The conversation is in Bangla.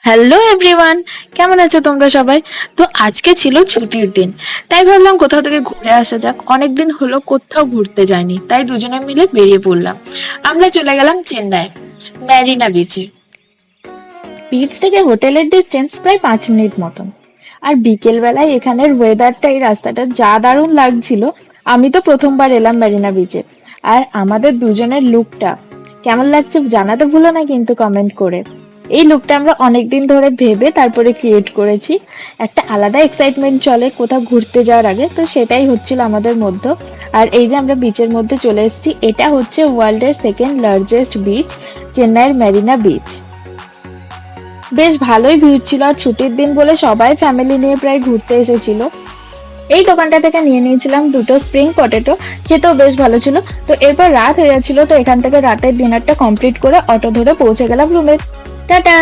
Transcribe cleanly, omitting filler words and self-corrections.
হ্যালো এভরিওয়ান, কেমন আছো তোমরা সবাই? তো আজকে ছিল ছুটির দিন, তাই ভাবলাম কোথাও থেকে ঘুরে আসা যাক। অনেকদিন হলো কোথাও ঘুরতে যাইনি, তাই দুজনে মিলে বেরিয়ে পড়লাম। আমরা চলে গেলাম চেন্নাই ম্যারিনা বিচে। বিচ থেকে হোটেলের ডিস্টেন্স প্রায় 5 মিনিট মতন। আর বিকেল বেলায় এখানের ওয়েদারটা, এই রাস্তাটা যা দারুণ লাগছিল। আমি তো প্রথমবার এলাম ম্যারিনা বিচে। আর আমাদের দুজনের লুকটা কেমন লাগছে জানাতে ভুলো না কিন্তু কমেন্ট করে। এই লুকটা আমরা অনেকদিন ধরে ভেবে তারপরে ক্রিয়েট করেছি। একটা আলাদা এক্সাইটমেন্ট চলে কোথাও ঘুরতে যাওয়ার আগে, তো সেটাই হচ্ছিল আমাদের মধ্যে। আর এই যে আমরা বিচের মধ্যে চলে এসেছি, এটা হচ্ছে ওয়ার্ল্ডের সেকেন্ড লার্জেস্ট বিচ, চেন্নাইয়ের ম্যারিনা বিচ। বেশ ভালোই ভিড় ছিল, আর ছুটির দিন বলে সবাই ফ্যামিলি নিয়ে প্রায় ঘুরতে এসেছিল। এই দোকানটা থেকে নিয়ে নিয়েছিলাম দুটো স্প্রিং পটেটো, খেতেও বেশ ভালো ছিল। তো এরপর রাত হয়ে যাচ্ছিল, তো এখান থেকে রাতের ডিনারটা কমপ্লিট করে অটো ধরে পৌঁছে গেলাম রুমে। টাটা।